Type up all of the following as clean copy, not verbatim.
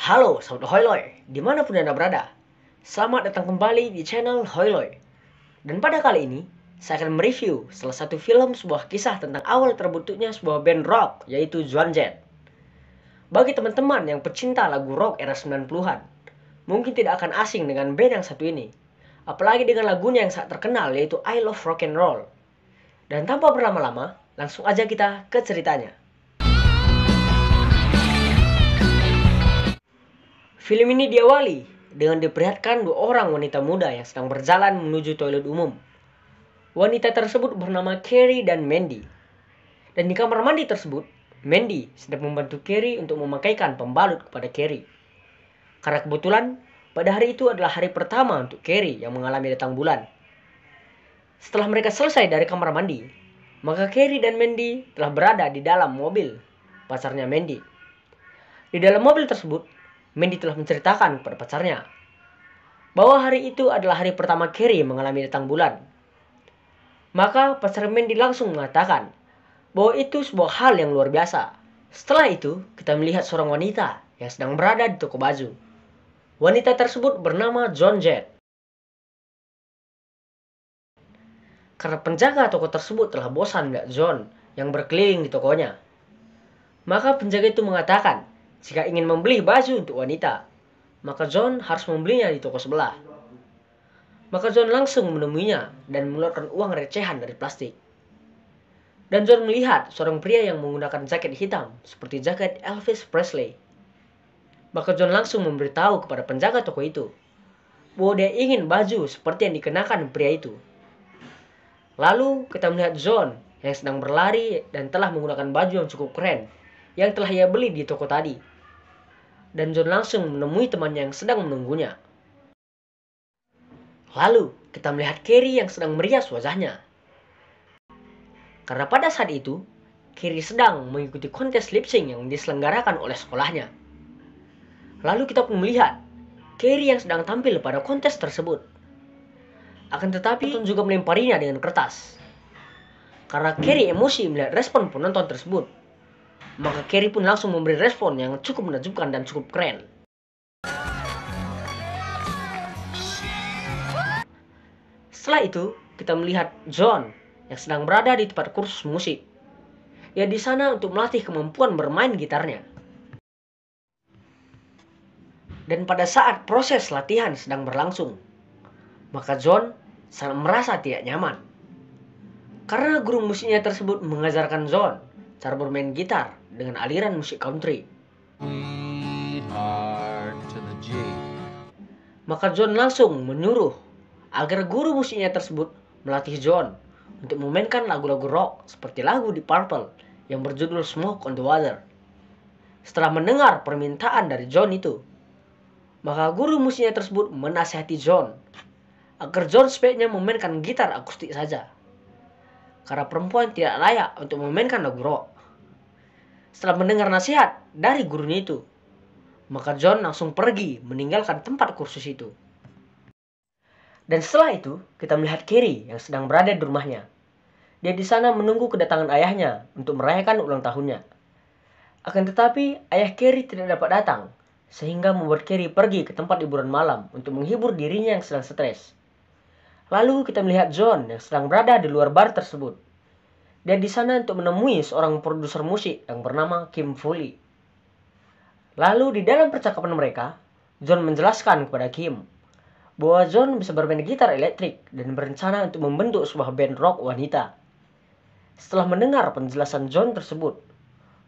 Halo Sobat Hoiloy, dimanapun Anda berada. Selamat datang kembali di channel Hoiloy. Dan pada kali ini, saya akan mereview salah satu film sebuah kisah tentang awal terbentuknya sebuah band rock, yaitu Joan Jett. Bagi teman-teman yang pecinta lagu rock era 90-an, mungkin tidak akan asing dengan band yang satu ini. Apalagi dengan lagunya yang sangat terkenal, yaitu I Love Rock and Roll. Dan tanpa berlama-lama, langsung aja kita ke ceritanya. Film ini diawali dengan diperlihatkan dua orang wanita muda yang sedang berjalan menuju toilet umum. Wanita tersebut bernama Carrie dan Mandy. Dan di kamar mandi tersebut, Mandy sedang membantu Carrie untuk memakaikan pembalut kepada Carrie. Karena kebetulan, pada hari itu adalah hari pertama untuk Carrie yang mengalami datang bulan. Setelah mereka selesai dari kamar mandi, maka Carrie dan Mandy telah berada di dalam mobil pacarnya Mandy. Di dalam mobil tersebut, Mandy telah menceritakan kepada pacarnya bahwa hari itu adalah hari pertama Carrie mengalami datang bulan. Maka pacar Mandy langsung mengatakan bahwa itu sebuah hal yang luar biasa. Setelah itu, kita melihat seorang wanita yang sedang berada di toko baju. Wanita tersebut bernama Joan Jett. Karena penjaga toko tersebut telah bosan melihat Joan yang berkeliling di tokonya, maka penjaga itu mengatakan jika ingin membeli baju untuk wanita, maka John harus membelinya di toko sebelah. Maka John langsung menemuinya dan mengeluarkan uang recehan dari plastik. Dan John melihat seorang pria yang menggunakan jaket hitam seperti jaket Elvis Presley. Maka John langsung memberitahu kepada penjaga toko itu bahwa dia ingin baju seperti yang dikenakan pria itu. Lalu kita melihat John yang sedang berlari dan telah menggunakan baju yang cukup keren yang telah ia beli di toko tadi. Dan John langsung menemui temannya yang sedang menunggunya. Lalu kita melihat Carrie yang sedang merias wajahnya. Karena pada saat itu, Carrie sedang mengikuti kontes lip sync yang diselenggarakan oleh sekolahnya. Lalu kita pun melihat Carrie yang sedang tampil pada kontes tersebut. Akan tetapi, penonton juga melemparinya dengan kertas. Karena Carrie emosi melihat respon penonton tersebut, maka Carrie pun langsung memberi respon yang cukup menakjubkan dan cukup keren. Setelah itu, kita melihat John yang sedang berada di tempat kursus musik. Ia di sana untuk melatih kemampuan bermain gitarnya. Dan pada saat proses latihan sedang berlangsung, maka John sangat merasa tidak nyaman. Karena guru musiknya tersebut mengajarkan John cara bermain gitar dengan aliran musik country. Maka John langsung menyuruh agar guru musiknya tersebut melatih John untuk memainkan lagu-lagu rock seperti lagu Deep Purple yang berjudul Smoke on the Water. Setelah mendengar permintaan dari John itu, maka guru musiknya tersebut menasihati John agar John sebaiknya memainkan gitar akustik saja, karena perempuan tidak layak untuk memainkan lagu rock. Setelah mendengar nasihat dari gurunya itu, maka John langsung pergi meninggalkan tempat kursus itu. Dan setelah itu, kita melihat Carrie yang sedang berada di rumahnya. Dia di sana menunggu kedatangan ayahnya untuk merayakan ulang tahunnya. Akan tetapi, ayah Carrie tidak dapat datang, sehingga membuat Carrie pergi ke tempat hiburan malam untuk menghibur dirinya yang sedang stres. Lalu kita melihat John yang sedang berada di luar bar tersebut. Dia di sana untuk menemui seorang produser musik yang bernama Kim Foley. Lalu di dalam percakapan mereka, John menjelaskan kepada Kim bahwa John bisa bermain gitar elektrik dan berencana untuk membentuk sebuah band rock wanita. Setelah mendengar penjelasan John tersebut,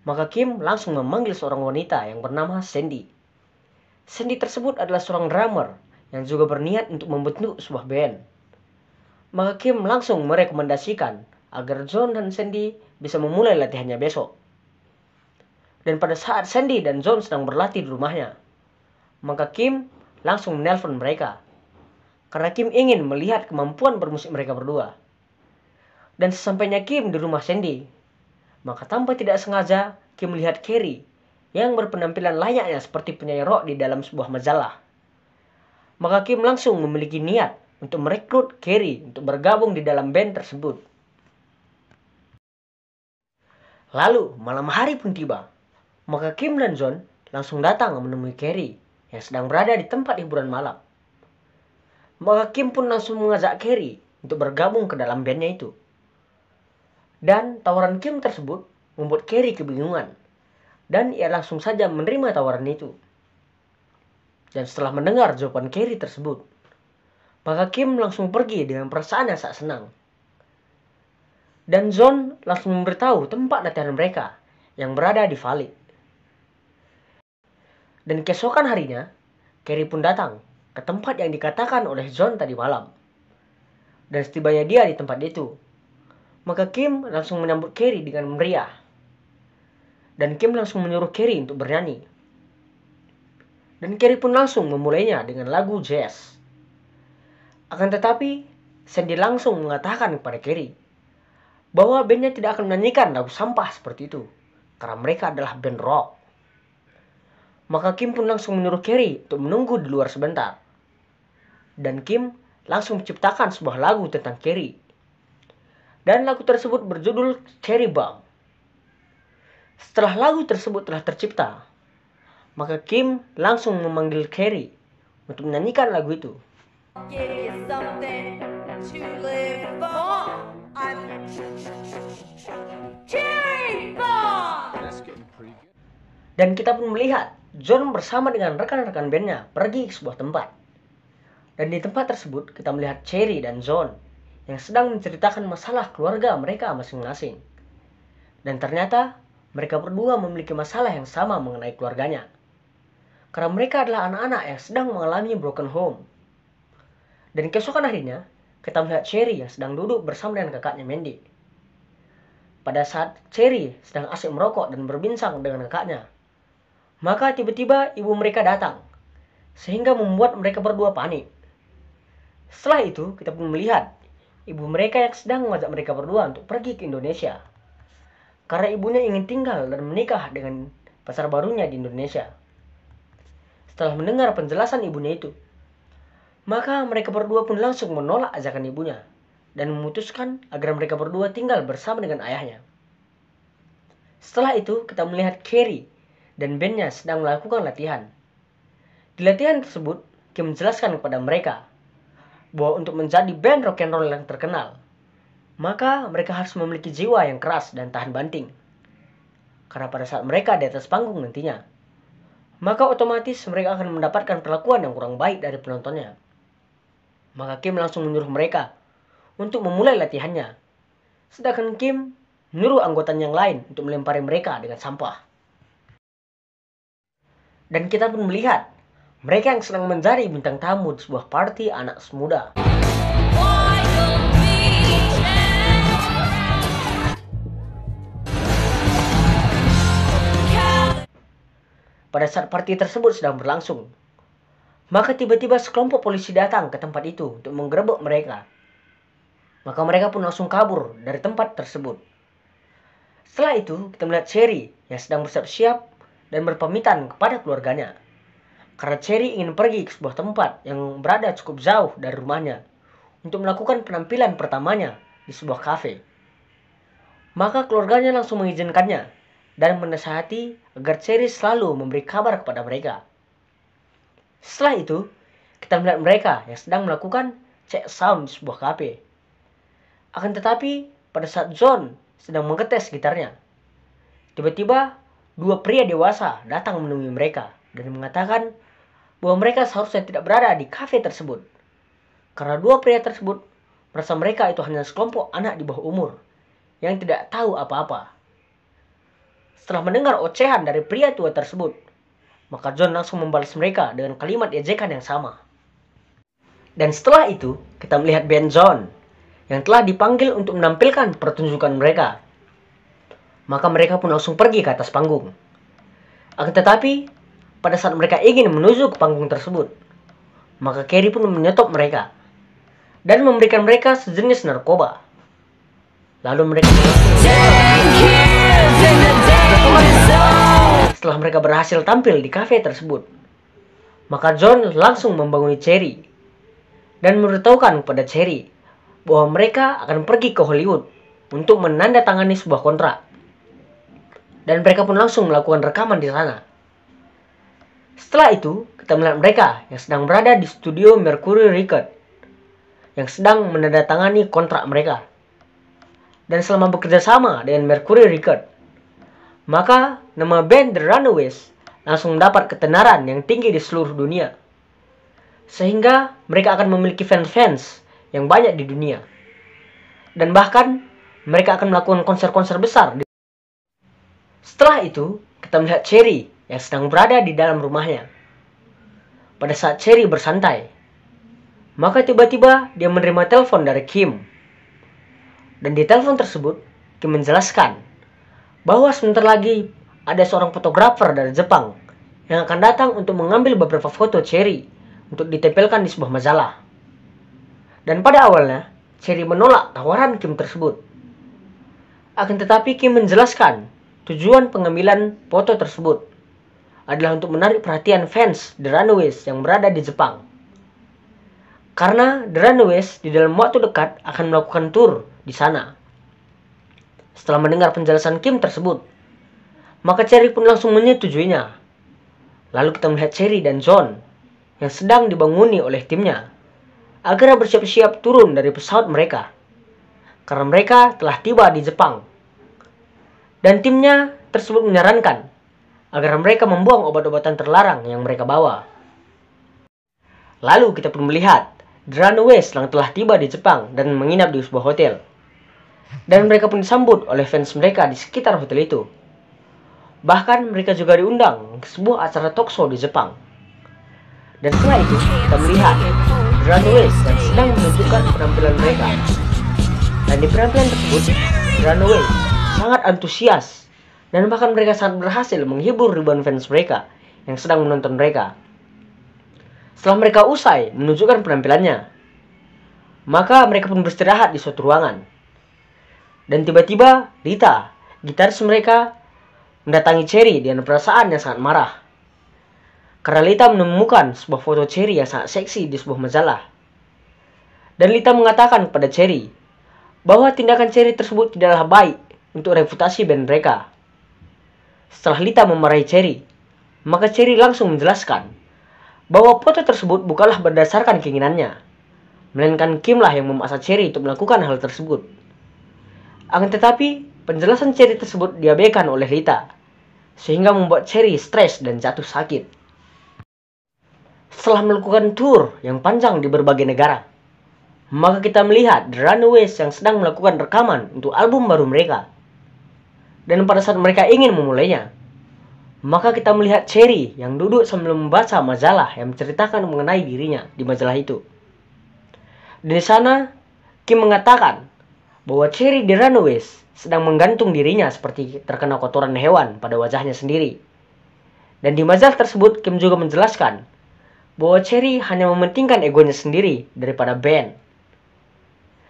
maka Kim langsung memanggil seorang wanita yang bernama Sandy. Sandy tersebut adalah seorang drummer yang juga berniat untuk membentuk sebuah band. Maka Kim langsung merekomendasikan agar John dan Sandy bisa memulai latihannya besok. Dan pada saat Sandy dan John sedang berlatih di rumahnya, maka Kim langsung menelpon mereka. Karena Kim ingin melihat kemampuan bermusik mereka berdua. Dan sesampainya Kim di rumah Sandy, maka tanpa tidak sengaja Kim melihat Carrie yang berpenampilan layaknya seperti penyanyi rock di dalam sebuah majalah. Maka Kim langsung memiliki niat untuk merekrut Carrie untuk bergabung di dalam band tersebut. Lalu malam hari pun tiba. Maka Kim dan John langsung datang menemui Carrie yang sedang berada di tempat hiburan malam. Maka Kim pun langsung mengajak Carrie untuk bergabung ke dalam bandnya itu. Dan tawaran Kim tersebut membuat Carrie kebingungan. Dan ia langsung saja menerima tawaran itu. Dan setelah mendengar jawaban Carrie tersebut, maka Kim langsung pergi dengan perasaan yang sangat senang. Dan John langsung memberitahu tempat latihan mereka yang berada di Valley. Dan keesokan harinya, Carrie pun datang ke tempat yang dikatakan oleh John tadi malam. Dan setibanya dia di tempat itu, maka Kim langsung menyambut Carrie dengan meriah. Dan Kim langsung menyuruh Carrie untuk bernyanyi. Dan Carrie pun langsung memulainya dengan lagu jazz. Akan tetapi, Sandy langsung mengatakan kepada Carrie bahwa bandnya tidak akan menyanyikan lagu sampah seperti itu, karena mereka adalah band rock. Maka Kim pun langsung menyuruh Carrie untuk menunggu di luar sebentar. Dan Kim langsung menciptakan sebuah lagu tentang Carrie. Dan lagu tersebut berjudul Cherry Bomb. Setelah lagu tersebut telah tercipta, maka Kim langsung memanggil Carrie untuk menyanyikan lagu itu. Dan kita pun melihat John bersama dengan rekan-rekan bandnya pergi ke sebuah tempat. Dan di tempat tersebut kita melihat Cherry dan John yang sedang menceritakan masalah keluarga mereka masing-masing. Dan ternyata mereka berdua memiliki masalah yang sama mengenai keluarganya. Karena mereka adalah anak-anak yang sedang mengalami broken home. Dan keesokan harinya, kita melihat Cherry yang sedang duduk bersama dengan kakaknya Mandy. Pada saat Cherry sedang asik merokok dan berbincang dengan kakaknya, maka tiba-tiba ibu mereka datang, sehingga membuat mereka berdua panik. Setelah itu, kita pun melihat ibu mereka yang sedang mengajak mereka berdua untuk pergi ke Indonesia. Karena ibunya ingin tinggal dan menikah dengan pacar barunya di Indonesia. Setelah mendengar penjelasan ibunya itu, maka mereka berdua pun langsung menolak ajakan ibunya dan memutuskan agar mereka berdua tinggal bersama dengan ayahnya. Setelah itu, kita melihat Carrie dan bandnya sedang melakukan latihan. Di latihan tersebut, Kim menjelaskan kepada mereka bahwa untuk menjadi band rock and roll yang terkenal, maka mereka harus memiliki jiwa yang keras dan tahan banting. Karena pada saat mereka di atas panggung nantinya, maka otomatis mereka akan mendapatkan perlakuan yang kurang baik dari penontonnya. Maka Kim langsung menyuruh mereka untuk memulai latihannya. Sedangkan Kim menyuruh anggotanya yang lain untuk melempari mereka dengan sampah. Dan kita pun melihat mereka yang sedang menjadi bintang tamu di sebuah party anak muda. Pada saat party tersebut sedang berlangsung, maka tiba-tiba sekelompok polisi datang ke tempat itu untuk menggerebek mereka. Maka mereka pun langsung kabur dari tempat tersebut. Setelah itu, kita melihat Cherry yang sedang bersiap-siap dan berpamitan kepada keluarganya. Karena Cherry ingin pergi ke sebuah tempat yang berada cukup jauh dari rumahnya untuk melakukan penampilan pertamanya di sebuah kafe. Maka keluarganya langsung mengizinkannya dan menasihati agar Cherry selalu memberi kabar kepada mereka. Setelah itu, kita melihat mereka yang sedang melakukan cek sound di sebuah kafe. Akan tetapi, pada saat John sedang mengetes gitarnya, tiba-tiba dua pria dewasa datang menemui mereka dan mengatakan bahwa mereka seharusnya tidak berada di kafe tersebut. Karena dua pria tersebut merasa mereka itu hanya sekelompok anak di bawah umur yang tidak tahu apa-apa. Setelah mendengar ocehan dari pria tua tersebut, maka John langsung membalas mereka dengan kalimat ejekan yang sama. Dan setelah itu, kita melihat band John yang telah dipanggil untuk menampilkan pertunjukan mereka. Maka mereka pun langsung pergi ke atas panggung. Akan tetapi, pada saat mereka ingin menuju ke panggung tersebut, maka Carrie pun menyetop mereka dan memberikan mereka sejenis narkoba. Lalu mereka setelah mereka berhasil tampil di kafe tersebut, maka John langsung membanguni Cherry dan memberitahukan kepada Cherry bahwa mereka akan pergi ke Hollywood untuk menandatangani sebuah kontrak. Dan mereka pun langsung melakukan rekaman di sana. Setelah itu, kita melihat mereka yang sedang berada di studio Mercury Record yang sedang menandatangani kontrak mereka. Dan selama bekerja sama dengan Mercury Record, maka nama band The Runaways langsung mendapat ketenaran yang tinggi di seluruh dunia. Sehingga mereka akan memiliki fans-fans yang banyak di dunia. Dan bahkan mereka akan melakukan konser-konser besar. Setelah itu, kita melihat Cherry yang sedang berada di dalam rumahnya. Pada saat Cherry bersantai, maka tiba-tiba dia menerima telepon dari Kim. Dan di telepon tersebut, Kim menjelaskan bahwa sebentar lagi ada seorang fotografer dari Jepang yang akan datang untuk mengambil beberapa foto Cherry untuk ditempelkan di sebuah majalah. Dan pada awalnya, Cherry menolak tawaran Kim tersebut. Akan tetapi Kim menjelaskan tujuan pengambilan foto tersebut adalah untuk menarik perhatian fans The Runaways yang berada di Jepang. Karena The Runaways di dalam waktu dekat akan melakukan tour di sana. Setelah mendengar penjelasan Kim tersebut, maka Cherry pun langsung menyetujuinya. Lalu kita melihat Cherry dan John yang sedang dibanguni oleh timnya agar bersiap-siap turun dari pesawat mereka, karena mereka telah tiba di Jepang. Dan timnya tersebut menyarankan agar mereka membuang obat-obatan terlarang yang mereka bawa. Lalu kita pun melihat The Runaways yang telah tiba di Jepang dan menginap di sebuah hotel. Dan mereka pun disambut oleh fans mereka di sekitar hotel itu. Bahkan mereka juga diundang ke sebuah acara talkshow di Jepang. Dan setelah itu kita melihat The Runaways yang sedang menunjukkan penampilan mereka. Dan di penampilan tersebut, The Runaways sangat antusias. Dan bahkan mereka sangat berhasil menghibur ribuan fans mereka yang sedang menonton mereka. Setelah mereka usai menunjukkan penampilannya, maka mereka pun beristirahat di suatu ruangan. Dan tiba-tiba Rita, gitaris mereka, mendatangi Cherry dengan perasaan yang sangat marah. Karena Rita menemukan sebuah foto Cherry yang sangat seksi di sebuah majalah. Dan Rita mengatakan kepada Cherry bahwa tindakan Cherry tersebut tidaklah baik untuk reputasi band mereka. Setelah Rita memarahi Cherry, maka Cherry langsung menjelaskan bahwa foto tersebut bukanlah berdasarkan keinginannya, melainkan Kim lah yang memaksa Cherry untuk melakukan hal tersebut. Akan tetapi, penjelasan Cherry tersebut diabaikan oleh Rita, sehingga membuat Cherry stres dan jatuh sakit. Setelah melakukan tour yang panjang di berbagai negara, maka kita melihat The Runaways yang sedang melakukan rekaman untuk album baru mereka. Dan pada saat mereka ingin memulainya, maka kita melihat Cherry yang duduk sambil membaca majalah yang menceritakan mengenai dirinya di majalah itu. Dan di sana, Kim mengatakan bahwa Cherry The Runaways sedang menggantung dirinya seperti terkena kotoran hewan pada wajahnya sendiri. Dan di majalah tersebut, Kim juga menjelaskan bahwa Cherry hanya mementingkan egonya sendiri daripada band.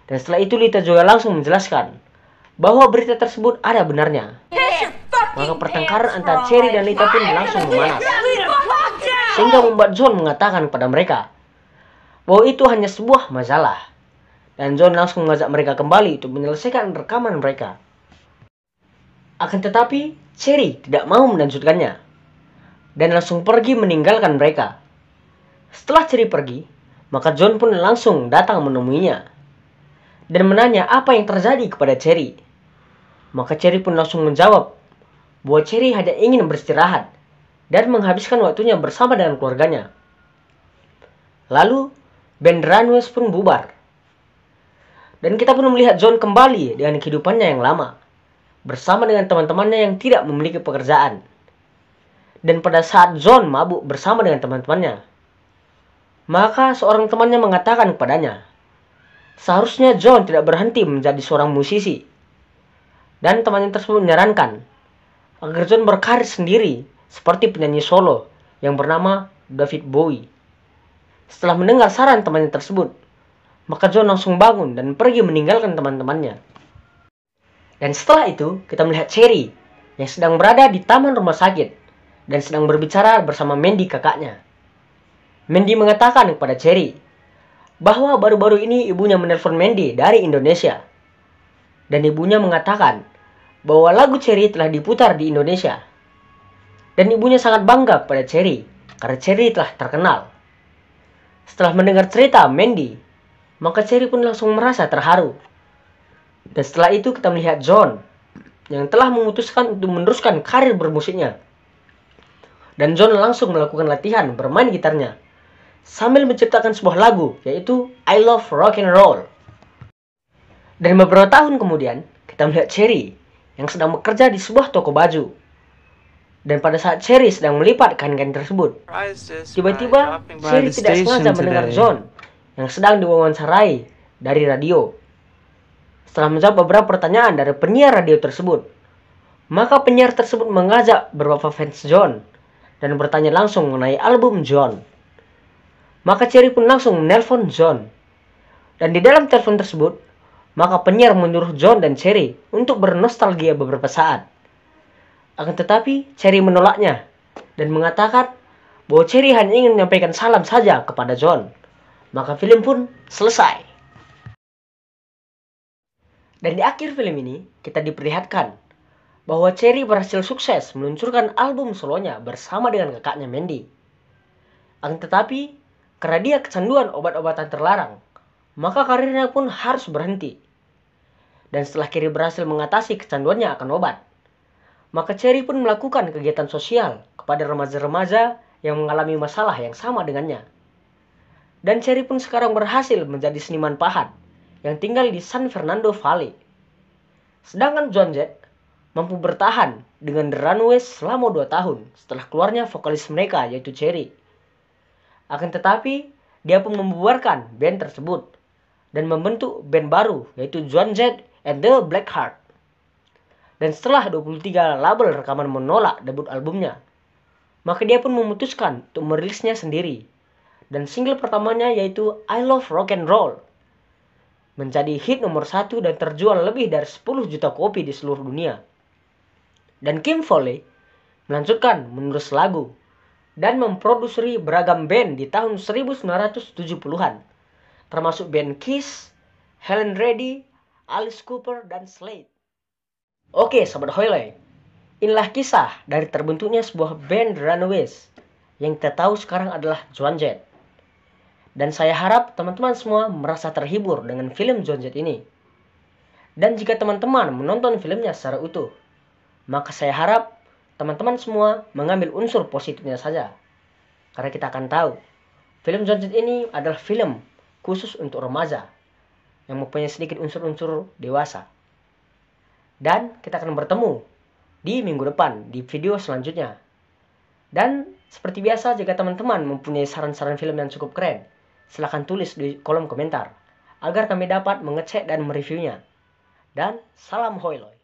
Dan setelah itu Lita juga langsung menjelaskan bahwa berita tersebut ada benarnya. Maka pertengkaran antara Cherry dan Lita pun langsung memanas, sehingga membuat John mengatakan kepada mereka bahwa itu hanya sebuah masalah. Dan John langsung mengajak mereka kembali untuk menyelesaikan rekaman mereka. Akan tetapi Cherry tidak mau melanjutkannya dan langsung pergi meninggalkan mereka. Setelah Cherry pergi, maka John pun langsung datang menemuinya dan menanya apa yang terjadi kepada Cherry. Maka Cherry pun langsung menjawab bahwa Cherry hanya ingin beristirahat dan menghabiskan waktunya bersama dengan keluarganya. Lalu, band Runaways pun bubar. Dan kita pun melihat John kembali dengan kehidupannya yang lama, bersama dengan teman-temannya yang tidak memiliki pekerjaan. Dan pada saat John mabuk bersama dengan teman-temannya, maka seorang temannya mengatakan kepadanya, seharusnya John tidak berhenti menjadi seorang musisi. Dan temannya tersebut menyarankan agar John berkarir sendiri seperti penyanyi solo yang bernama David Bowie. Setelah mendengar saran temannya tersebut, maka John langsung bangun dan pergi meninggalkan teman-temannya. Dan setelah itu, kita melihat Cherry yang sedang berada di taman rumah sakit dan sedang berbicara bersama Mandy kakaknya. Mandy mengatakan kepada Cherry bahwa baru-baru ini ibunya menelpon Mandy dari Indonesia. Dan ibunya mengatakan bahwa lagu Cherry telah diputar di Indonesia. Dan ibunya sangat bangga kepada Cherry karena Cherry telah terkenal. Setelah mendengar cerita Mandy, maka Cherry pun langsung merasa terharu. Dan setelah itu kita melihat John yang telah memutuskan untuk meneruskan karir bermusiknya. Dan John langsung melakukan latihan bermain gitarnya sambil menciptakan sebuah lagu, yaitu I Love Rock and Roll. Dan beberapa tahun kemudian, kita melihat Cherry yang sedang bekerja di sebuah toko baju. Dan pada saat Cherry sedang melipat kain-kain tersebut, tiba-tiba Cherry tidak sengaja mendengar John yang sedang diwawancarai dari radio. Setelah menjawab beberapa pertanyaan dari penyiar radio tersebut, maka penyiar tersebut mengajak beberapa fans John dan bertanya langsung mengenai album John. Maka Cherry pun langsung menelpon John. Dan di dalam telepon tersebut, maka penyiar menyuruh John dan Cherry untuk bernostalgia beberapa saat. Akan tetapi, Cherry menolaknya dan mengatakan bahwa Cherry hanya ingin menyampaikan salam saja kepada John. Maka film pun selesai. Dan di akhir film ini, kita diperlihatkan bahwa Cherry berhasil sukses meluncurkan album solonya bersama dengan kakaknya Mandy. Akan tetapi, karena dia kecanduan obat-obatan terlarang, maka karirnya pun harus berhenti. Dan setelah Cherry berhasil mengatasi kecanduannya akan obat, maka Cherry pun melakukan kegiatan sosial kepada remaja-remaja yang mengalami masalah yang sama dengannya. Dan Cherry pun sekarang berhasil menjadi seniman pahat yang tinggal di San Fernando Valley. Sedangkan Joan Jett mampu bertahan dengan The Runaways selama 2 tahun setelah keluarnya vokalis mereka yaitu Cherry. Akan tetapi, dia pun membubarkan band tersebut dan membentuk band baru yaitu Joan Jett and the Blackheart. Dan setelah 23 label rekaman menolak debut albumnya, maka dia pun memutuskan untuk merilisnya sendiri. Dan single pertamanya yaitu I Love Rock and Roll menjadi hit nomor 1 dan terjual lebih dari 10 juta kopi di seluruh dunia. Dan Kim Fowley melanjutkan menulis lagu dan memproduksi beragam band di tahun 1970-an, termasuk band Kiss, Helen Reddy, Alice Cooper, dan Slade. Oke, Sobat Hoyley, inilah kisah dari terbentuknya sebuah band Runaways yang kita tahu sekarang adalah Joan Jett. Dan saya harap teman-teman semua merasa terhibur dengan film Joan Jett ini. Dan jika teman-teman menonton filmnya secara utuh, maka saya harap teman-teman semua mengambil unsur positifnya saja. Karena kita akan tahu, film Joan Jett ini adalah film khusus untuk remaja yang mempunyai sedikit unsur-unsur dewasa. Dan kita akan bertemu di minggu depan di video selanjutnya. Dan seperti biasa, jika teman-teman mempunyai saran-saran film yang cukup keren, silahkan tulis di kolom komentar agar kami dapat mengecek dan mereviewnya. Dan salam Hoyley.